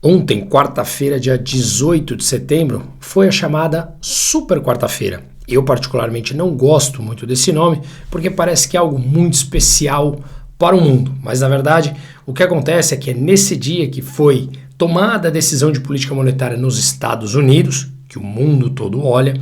Ontem, quarta-feira, dia 18 de setembro, foi a chamada Super Quarta-feira. Eu particularmente não gosto muito desse nome, porque parece que é algo muito especial para o mundo. Mas na verdade, o que acontece é que é nesse dia que foi tomada a decisão de política monetária nos Estados Unidos, que o mundo todo olha,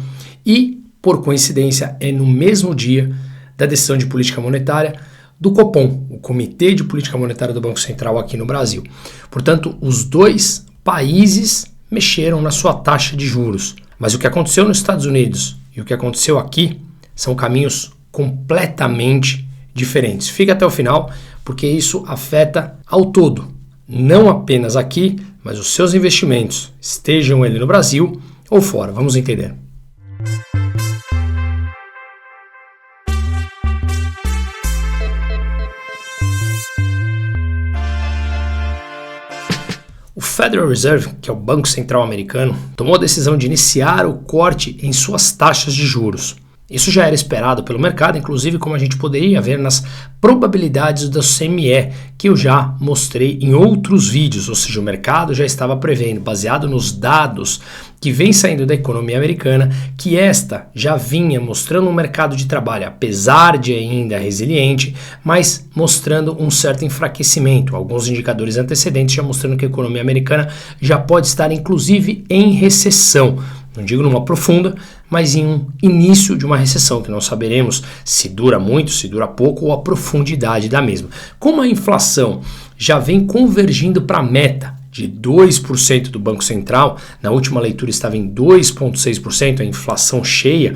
e, por coincidência, é no mesmo dia da decisão de política monetária do Copom, o Comitê de Política Monetária do Banco Central aqui no Brasil. Portanto, os dois países mexeram na sua taxa de juros. Mas o que aconteceu nos Estados Unidos e o que aconteceu aqui são caminhos completamente diferentes. Fica até o final, porque isso afeta ao todo, não apenas aqui, mas os seus investimentos, estejam eles no Brasil ou fora. Vamos entender. O Federal Reserve, que é o Banco Central americano, tomou a decisão de iniciar o corte em suas taxas de juros. Isso já era esperado pelo mercado, inclusive como a gente poderia ver nas probabilidades do CME, que eu já mostrei em outros vídeos, ou seja, o mercado já estava prevendo, baseado nos dados que vem saindo da economia americana, que esta já vinha mostrando um mercado de trabalho, apesar de ainda resiliente, mas mostrando um certo enfraquecimento. Alguns indicadores antecedentes já mostrando que a economia americana já pode estar inclusive em recessão. Não digo numa profunda, mas em um início de uma recessão, que não saberemos se dura muito, se dura pouco ou a profundidade da mesma. Como a inflação já vem convergindo para a meta de 2% do Banco Central, na última leitura estava em 2,6%, a inflação cheia,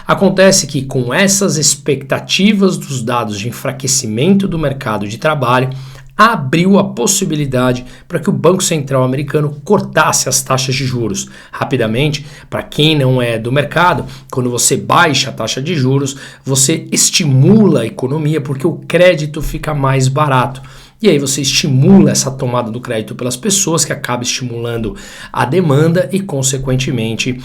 acontece que com essas expectativas dos dados de enfraquecimento do mercado de trabalho, abriu a possibilidade para que o Banco Central americano cortasse as taxas de juros rapidamente. Para quem não é do mercado, quando você baixa a taxa de juros, você estimula a economia porque o crédito fica mais barato. E aí você estimula essa tomada do crédito pelas pessoas, que acaba estimulando a demanda e, consequentemente,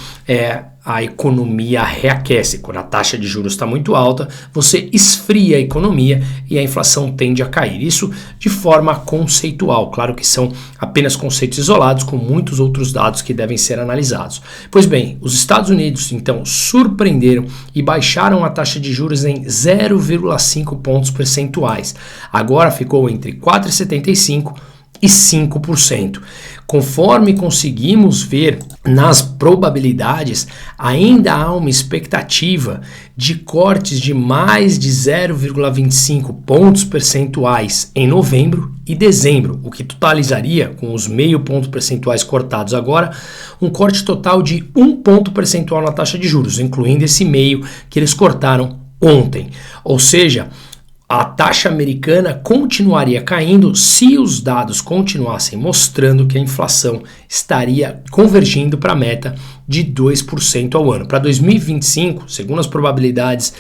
a economia reaquece. Quando a taxa de juros está muito alta, você esfria a economia e a inflação tende a cair. Isso de forma conceitual. Claro que são apenas conceitos isolados, com muitos outros dados que devem ser analisados. Pois bem, os Estados Unidos, então, surpreenderam e baixaram a taxa de juros em 0,5 pontos percentuais. Agora ficou entre 4,75% e 5%. Conforme conseguimos ver nas probabilidades, ainda há uma expectativa de cortes de mais de 0,25 pontos percentuais em novembro e dezembro, o que totalizaria, com os meio ponto percentuais cortados agora, um corte total de 1 ponto percentual na taxa de juros, incluindo esse meio que eles cortaram ontem. Ou seja, a taxa americana continuaria caindo se os dados continuassem mostrando que a inflação estaria convergindo para a meta de 2% ao ano. Para 2025, segundo as probabilidades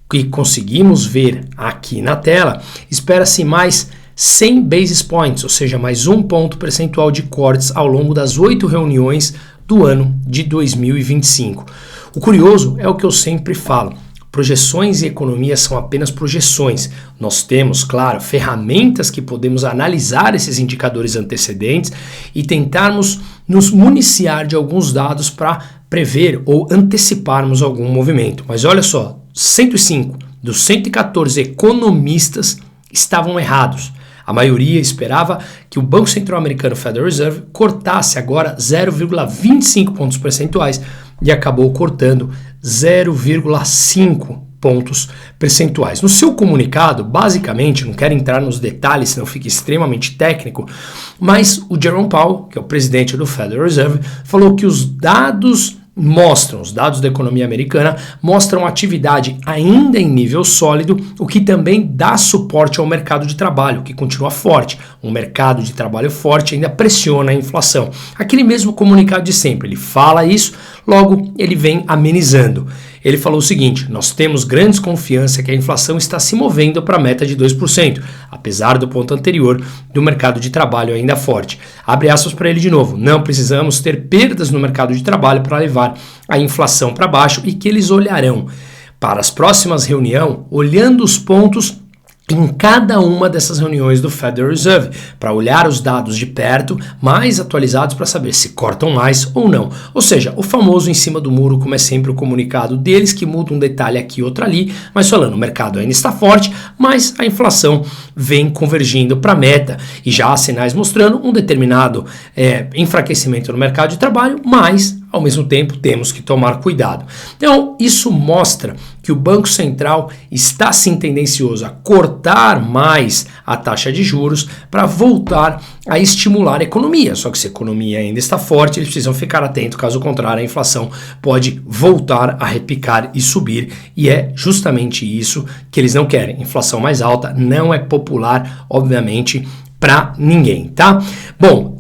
que conseguimos ver aqui na tela, espera-se mais 100 basis points, ou seja, mais 1 ponto percentual de cortes ao longo das 8 reuniões do ano de 2025. O curioso é o que eu sempre falo. Projeções e economia são apenas projeções. Nós temos, claro, ferramentas que podemos analisar esses indicadores antecedentes e tentarmos nos municiar de alguns dados para prever ou anteciparmos algum movimento. Mas olha só, 105 dos 114 economistas estavam errados. A maioria esperava que o Banco Central americano Federal Reserve cortasse agora 0,25 pontos percentuais e acabou cortando 0,5 pontos percentuais. No seu comunicado, basicamente, não quero entrar nos detalhes, senão fica extremamente técnico, mas o Jerome Powell, que é o presidente do Federal Reserve, falou que os dados da economia americana mostram atividade ainda em nível sólido, o que também dá suporte ao mercado de trabalho, que continua forte. Um mercado de trabalho forte ainda pressiona a inflação. Aquele mesmo comunicado de sempre, ele fala isso, logo ele vem amenizando. Ele falou o seguinte: nós temos grande desconfiança que a inflação está se movendo para a meta de 2%, apesar do ponto anterior do mercado de trabalho ainda forte. Abre aspas para ele de novo: não precisamos ter perdas no mercado de trabalho para levar a inflação para baixo e que eles olharão para as próximas reuniões olhando os pontos em cada uma dessas reuniões do Federal Reserve, para olhar os dados de perto, mais atualizados, para saber se cortam mais ou não. Ou seja, o famoso em cima do muro, como é sempre o comunicado deles, que muda um detalhe aqui e outro ali, mas falando, o mercado ainda está forte, mas a inflação vem convergindo para a meta, e já há sinais mostrando um determinado enfraquecimento no mercado de trabalho, mas ao mesmo tempo temos que tomar cuidado. Então, isso mostra que o Banco Central está sim tendencioso a cortar mais a taxa de juros para voltar a estimular a economia. Só que se a economia ainda está forte, eles precisam ficar atentos, caso contrário, a inflação pode voltar a repicar e subir, e é justamente isso que eles não querem. Inflação mais alta não é popular, obviamente, para ninguém, tá? Bom,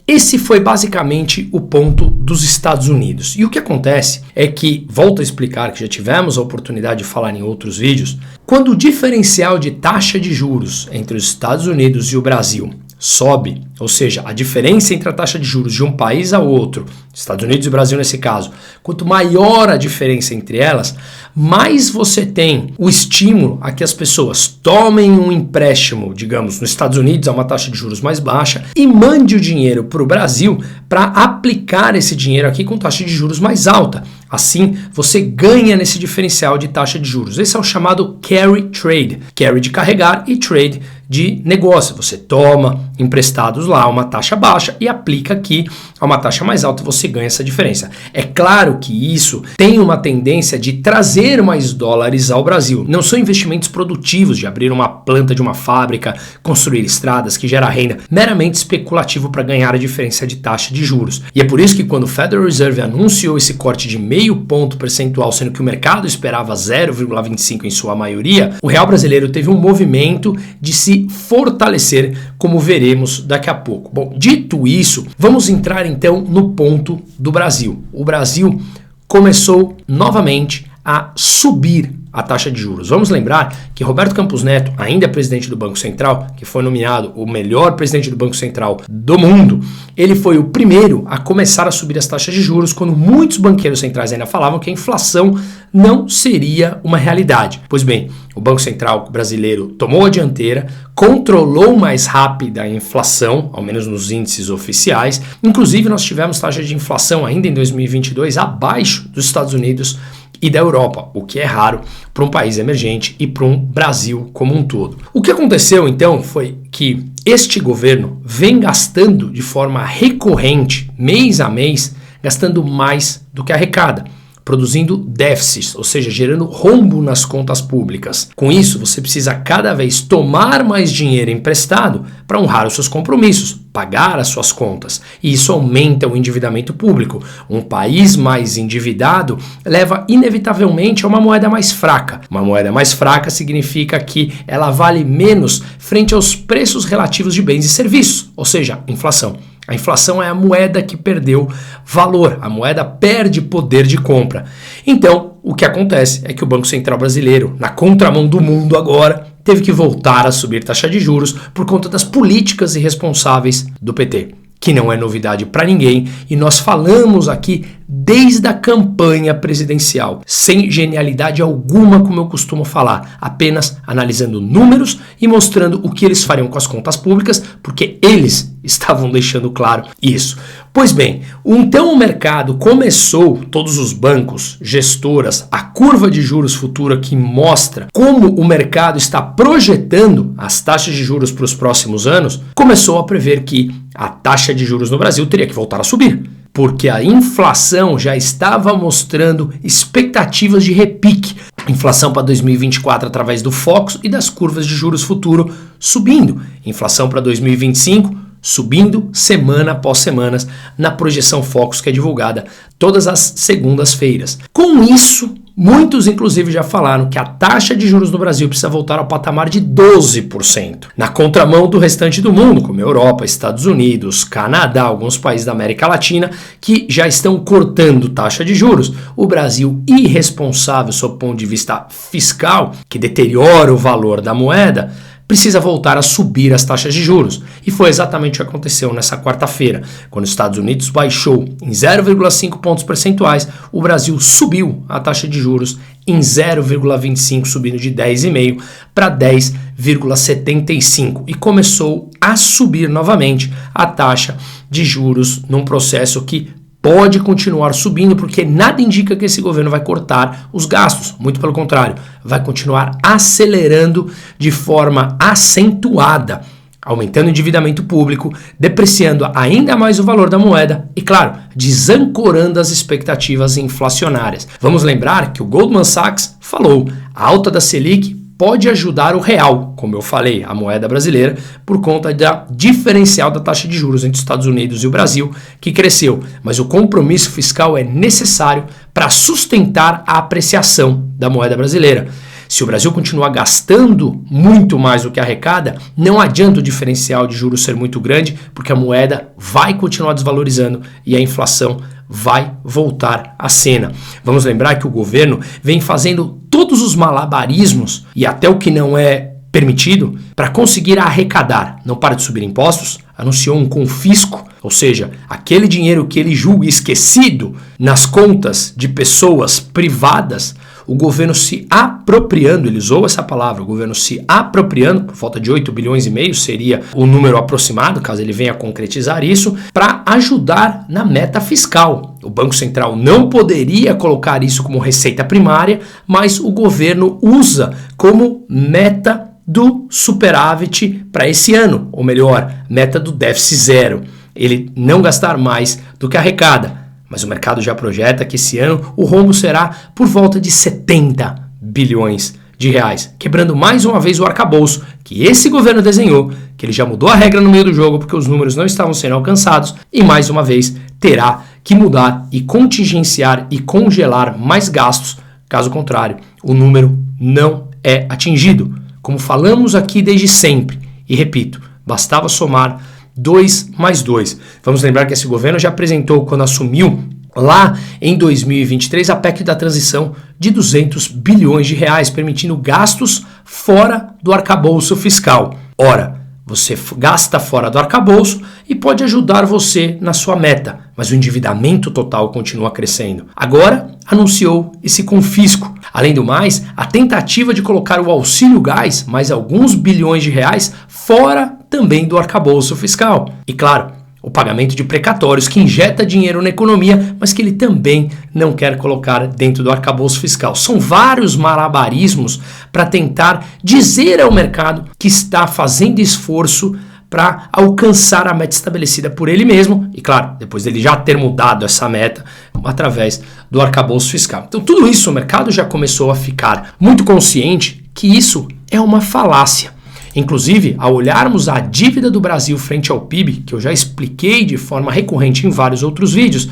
esse foi basicamente o ponto dos Estados Unidos. E o que acontece é que, volto a explicar, que já tivemos a oportunidade de falar em outros vídeos, quando o diferencial de taxa de juros entre os Estados Unidos e o Brasil sobe, ou seja, a diferença entre a taxa de juros de um país a outro, Estados Unidos e Brasil nesse caso, quanto maior a diferença entre elas, mais você tem o estímulo a que as pessoas tomem um empréstimo, digamos, nos Estados Unidos a uma taxa de juros mais baixa e mande o dinheiro para o Brasil para aplicar esse dinheiro aqui com taxa de juros mais alta. Assim, você ganha nesse diferencial de taxa de juros. Esse é o chamado carry trade. Carry de carregar e trade de negócio. Você toma emprestados lá a uma taxa baixa e aplica aqui a uma taxa mais alta, você ganha essa diferença. É claro que isso tem uma tendência de trazer mais dólares ao Brasil. Não são investimentos produtivos de abrir uma planta de uma fábrica, construir estradas que gera renda, meramente especulativo para ganhar a diferença de taxa de juros. E é por isso que quando o Federal Reserve anunciou esse corte de 0,5 ponto percentual, sendo que o mercado esperava 0,25 em sua maioria, o real brasileiro teve um movimento de se fortalecer, como veremos daqui a pouco. Bom, dito isso, vamos entrar então no ponto do Brasil. O Brasil começou novamente a subir a taxa de juros. Vamos lembrar que Roberto Campos Neto, ainda presidente do Banco Central, que foi nomeado o melhor presidente do Banco Central do mundo, ele foi o primeiro a começar a subir as taxas de juros quando muitos banqueiros centrais ainda falavam que a inflação não seria uma realidade. Pois bem, o Banco Central brasileiro tomou a dianteira, controlou mais rápida a inflação, ao menos nos índices oficiais. Inclusive, nós tivemos taxas de inflação ainda em 2022 abaixo dos Estados Unidos e da Europa, o que é raro para um país emergente e para um Brasil como um todo. O que aconteceu então foi que este governo vem gastando de forma recorrente, mês a mês, gastando mais do que arrecada, produzindo déficits, ou seja, gerando rombo nas contas públicas. Com isso, você precisa cada vez tomar mais dinheiro emprestado para honrar os seus compromissos, pagar as suas contas. E isso aumenta o endividamento público. Um país mais endividado leva inevitavelmente a uma moeda mais fraca. Uma moeda mais fraca significa que ela vale menos frente aos preços relativos de bens e serviços, ou seja, inflação. A inflação é a moeda que perdeu valor, a moeda perde poder de compra. Então, o que acontece é que o Banco Central brasileiro, na contramão do mundo agora, teve que voltar a subir taxa de juros por conta das políticas irresponsáveis do PT, que não é novidade para ninguém, e nós falamos aqui desde a campanha presidencial, sem genialidade alguma, como eu costumo falar, apenas analisando números e mostrando o que eles fariam com as contas públicas, porque eles estavam deixando claro isso. Pois bem, então o mercado começou, todos os bancos, gestoras, a curva de juros futura que mostra como o mercado está projetando as taxas de juros para os próximos anos, começou a prever que a taxa de juros no Brasil teria que voltar a subir, porque a inflação já estava mostrando expectativas de repique. Inflação para 2024 através do Focus e das curvas de juros futuro subindo. Inflação para 2025 subindo semana após semana na projeção Focus que é divulgada todas as segundas-feiras. Com isso, muitos inclusive já falaram que a taxa de juros no Brasil precisa voltar ao patamar de 12%. Na contramão do restante do mundo, como Europa, Estados Unidos, Canadá, alguns países da América Latina, que já estão cortando taxa de juros. O Brasil, irresponsável sob o ponto de vista fiscal, que deteriora o valor da moeda, precisa voltar a subir as taxas de juros. E foi exatamente o que aconteceu nessa quarta-feira. Quando os Estados Unidos baixou em 0,5 pontos percentuais, o Brasil subiu a taxa de juros em 0,25, subindo de 10,5 para 10,25. 9,75 e começou a subir novamente a taxa de juros num processo que pode continuar subindo, porque nada indica que esse governo vai cortar os gastos, muito pelo contrário, vai continuar acelerando de forma acentuada, aumentando o endividamento público, depreciando ainda mais o valor da moeda e, claro, desancorando as expectativas inflacionárias. Vamos lembrar que o Goldman Sachs falou: a alta da Selic pode ajudar o real, como eu falei, a moeda brasileira, por conta da diferencial da taxa de juros entre os Estados Unidos e o Brasil, que cresceu. Mas o compromisso fiscal é necessário para sustentar a apreciação da moeda brasileira. Se o Brasil continuar gastando muito mais do que arrecada, não adianta o diferencial de juros ser muito grande, porque a moeda vai continuar desvalorizando e a inflação vai voltar à cena. Vamos lembrar que o governo vem fazendo todos os malabarismos e até o que não é permitido para conseguir arrecadar. Não para de subir impostos, anunciou um confisco, ou seja, aquele dinheiro que ele julga esquecido nas contas de pessoas privadas, o governo se apropriando, ele usou essa palavra, o governo se apropriando, por volta de 8 bilhões e meio seria o número aproximado, caso ele venha a concretizar isso, para ajudar na meta fiscal. O Banco Central não poderia colocar isso como receita primária, mas o governo usa como meta do superávit para esse ano, ou melhor, meta do déficit zero. Ele não gastar mais do que arrecada. Mas o mercado já projeta que esse ano o rombo será por volta de 70 bilhões de reais, quebrando mais uma vez o arcabouço que esse governo desenhou, que ele já mudou a regra no meio do jogo porque os números não estavam sendo alcançados e mais uma vez terá que mudar e contingenciar e congelar mais gastos, caso contrário, o número não é atingido. Como falamos aqui desde sempre, e repito, bastava somar 2 mais 2. Vamos lembrar que esse governo já apresentou, quando assumiu lá em 2023, a PEC da transição de 200 bilhões de reais, permitindo gastos fora do arcabouço fiscal. Ora, você gasta fora do arcabouço e pode ajudar você na sua meta, mas o endividamento total continua crescendo. Agora, anunciou esse confisco. Além do mais, a tentativa de colocar o auxílio gás, mais alguns bilhões de reais, fora também do arcabouço fiscal. E claro, o pagamento de precatórios que injeta dinheiro na economia, mas que ele também não quer colocar dentro do arcabouço fiscal. São vários malabarismos para tentar dizer ao mercado que está fazendo esforço para alcançar a meta estabelecida por ele mesmo, e claro, depois dele já ter mudado essa meta através do arcabouço fiscal. Então tudo isso o mercado já começou a ficar muito consciente que isso é uma falácia. Inclusive, ao olharmos a dívida do Brasil frente ao PIB, que eu já expliquei de forma recorrente em vários outros vídeos,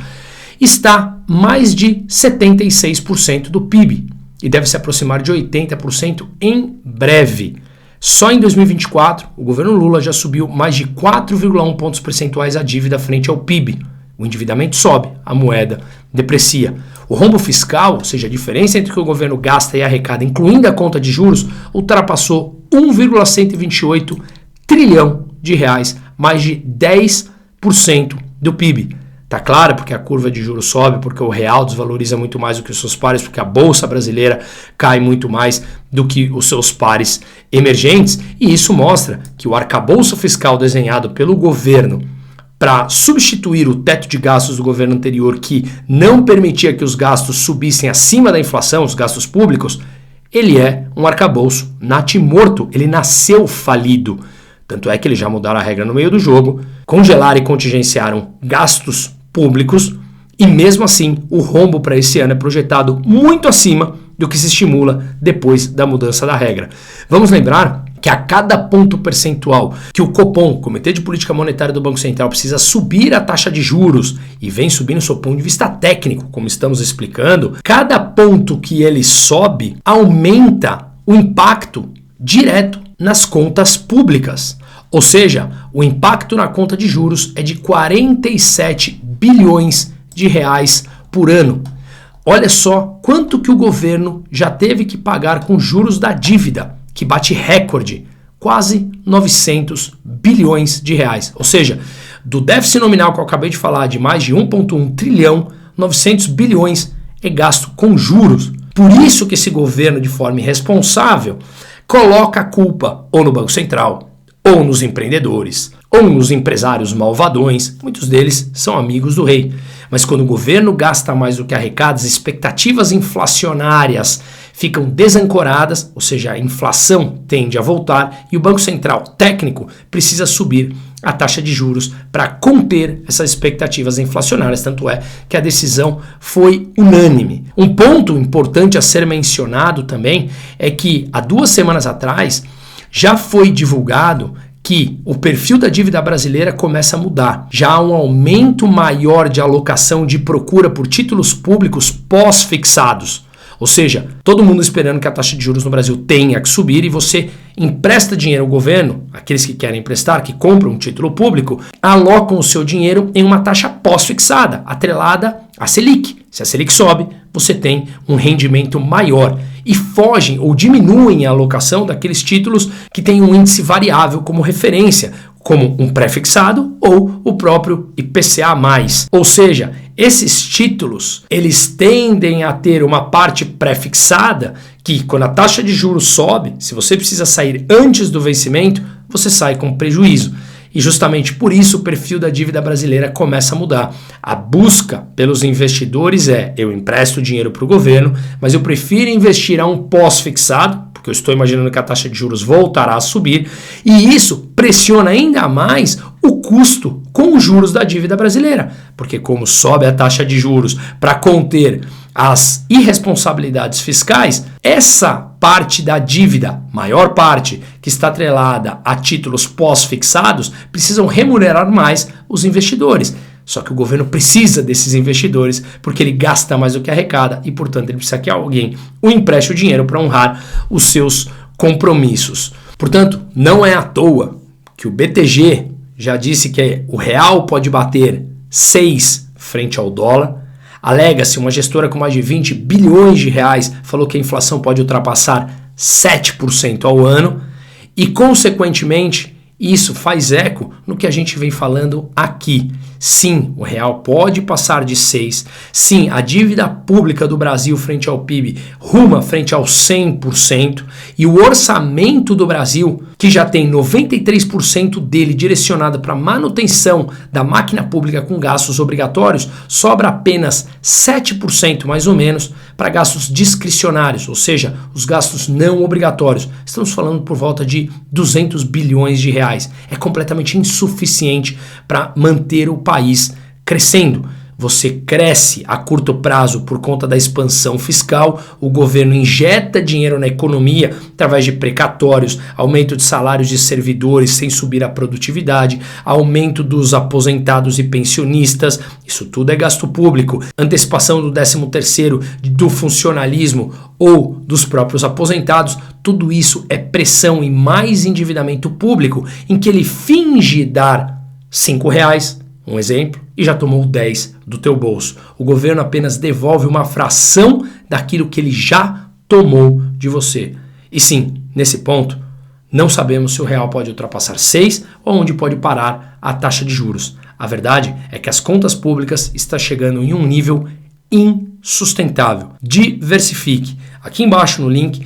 está mais de 76% do PIB e deve se aproximar de 80% em breve. Só em 2024, o governo Lula já subiu mais de 4,1 pontos percentuais a dívida frente ao PIB. O endividamento sobe, a moeda deprecia. O rombo fiscal, ou seja, a diferença entre o que o governo gasta e arrecada, incluindo a conta de juros, ultrapassou 1,128 trilhão de reais, mais de 10% do PIB. Tá claro, porque a curva de juros sobe, porque o real desvaloriza muito mais do que os seus pares, porque a bolsa brasileira cai muito mais do que os seus pares emergentes, e isso mostra que o arcabouço fiscal desenhado pelo governo para substituir o teto de gastos do governo anterior, que não permitia que os gastos subissem acima da inflação, os gastos públicos, ele é um arcabouço natimorto, ele nasceu falido. Tanto é que eles já mudaram a regra no meio do jogo, congelaram e contingenciaram gastos públicos e mesmo assim o rombo para esse ano é projetado muito acima do que se estimula depois da mudança da regra. Vamos lembrar que a cada ponto percentual que o Copom, Comitê de Política Monetária do Banco Central, precisa subir a taxa de juros e vem subindo do seu ponto de vista técnico, como estamos explicando, cada ponto que ele sobe aumenta o impacto direto nas contas públicas. Ou seja, o impacto na conta de juros é de 47 bilhões de reais por ano. Olha só quanto que o governo já teve que pagar com juros da dívida, que bate recorde, quase 900 bilhões de reais. Ou seja, do déficit nominal que eu acabei de falar, de mais de 1,1 trilhão, 900 bilhões é gasto com juros. Por isso que esse governo, de forma irresponsável, coloca a culpa ou no Banco Central, ou nos empreendedores, ou nos empresários malvadões, muitos deles são amigos do rei. Mas quando o governo gasta mais do que arrecada, as expectativas inflacionárias ficam desancoradas, ou seja, a inflação tende a voltar e o Banco Central técnico precisa subir a taxa de juros para conter essas expectativas inflacionárias, tanto é que a decisão foi unânime. Um ponto importante a ser mencionado também é que há 2 semanas atrás já foi divulgado que o perfil da dívida brasileira começa a mudar. Já há um aumento maior de alocação de procura por títulos públicos pós-fixados. Ou seja, todo mundo esperando que a taxa de juros no Brasil tenha que subir e você empresta dinheiro ao governo, aqueles que querem emprestar, que compram um título público, alocam o seu dinheiro em uma taxa pós-fixada, atrelada à Selic. Se a Selic sobe, você tem um rendimento maior e fogem ou diminuem a alocação daqueles títulos que têm um índice variável como referência, como um pré-fixado ou o próprio IPCA+. Ou seja, esses títulos, eles tendem a ter uma parte pré-fixada que, quando a taxa de juros sobe, se você precisa sair antes do vencimento, você sai com prejuízo. E justamente por isso o perfil da dívida brasileira começa a mudar. A busca pelos investidores é: eu empresto dinheiro para o governo, mas eu prefiro investir a um pós-fixado, porque eu estou imaginando que a taxa de juros voltará a subir, e isso pressiona ainda mais o custo com os juros da dívida brasileira, porque como sobe a taxa de juros para conter as irresponsabilidades fiscais, essa parte da dívida, maior parte, que está atrelada a títulos pós-fixados, precisam remunerar mais os investidores. Só que o governo precisa desses investidores porque ele gasta mais do que arrecada e, portanto, ele precisa que alguém o empreste o dinheiro para honrar os seus compromissos. Portanto, não é à toa que o BTG já disse que o real pode bater 6 frente ao dólar. Alega-se, uma gestora com mais de 20 bilhões de reais falou que a inflação pode ultrapassar 7% ao ano e, consequentemente, isso faz eco no que a gente vem falando aqui. Sim, o real pode passar de 6. Sim, a dívida pública do Brasil frente ao PIB ruma frente aos 100%. E o orçamento do Brasil, que já tem 93% dele direcionado para manutenção da máquina pública com gastos obrigatórios, sobra apenas 7% mais ou menos para gastos discricionários, ou seja, os gastos não obrigatórios. Estamos falando por volta de 200 bilhões de reais. É completamente insuficiente para manter o país crescendo. Você cresce a curto prazo por conta da expansão fiscal, o governo injeta dinheiro na economia através de precatórios, aumento de salários de servidores sem subir a produtividade, aumento dos aposentados e pensionistas, isso tudo é gasto público, antecipação do 13º do funcionalismo ou dos próprios aposentados, tudo isso é pressão e mais endividamento público em que ele finge dar R$5, um exemplo, e já tomou 10 do teu bolso. O governo apenas devolve uma fração daquilo que ele já tomou de você. E sim, nesse ponto, não sabemos se o real pode ultrapassar 6 ou onde pode parar a taxa de juros. A verdade é que as contas públicas estão chegando em um nível insustentável. Diversifique. Aqui embaixo no link,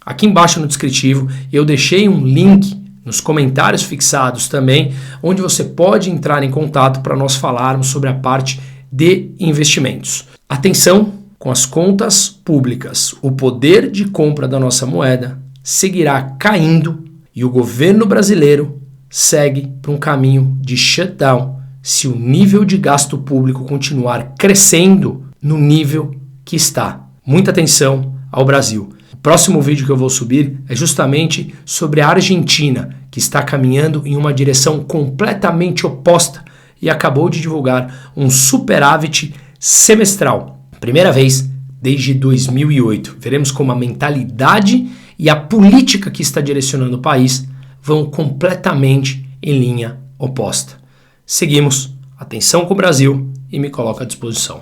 aqui embaixo no descritivo, eu deixei um link nos comentários fixados também, onde você pode entrar em contato para nós falarmos sobre a parte de investimentos. Atenção com as contas públicas. O poder de compra da nossa moeda seguirá caindo e o governo brasileiro segue para um caminho de shutdown se o nível de gasto público continuar crescendo no nível que está. Muita atenção ao Brasil. O próximo vídeo que eu vou subir é justamente sobre a Argentina, que está caminhando em uma direção completamente oposta e acabou de divulgar um superávit semestral. Primeira vez desde 2008. Veremos como a mentalidade e a política que está direcionando o país vão completamente em linha oposta. Seguimos. Atenção com o Brasil e me coloco à disposição.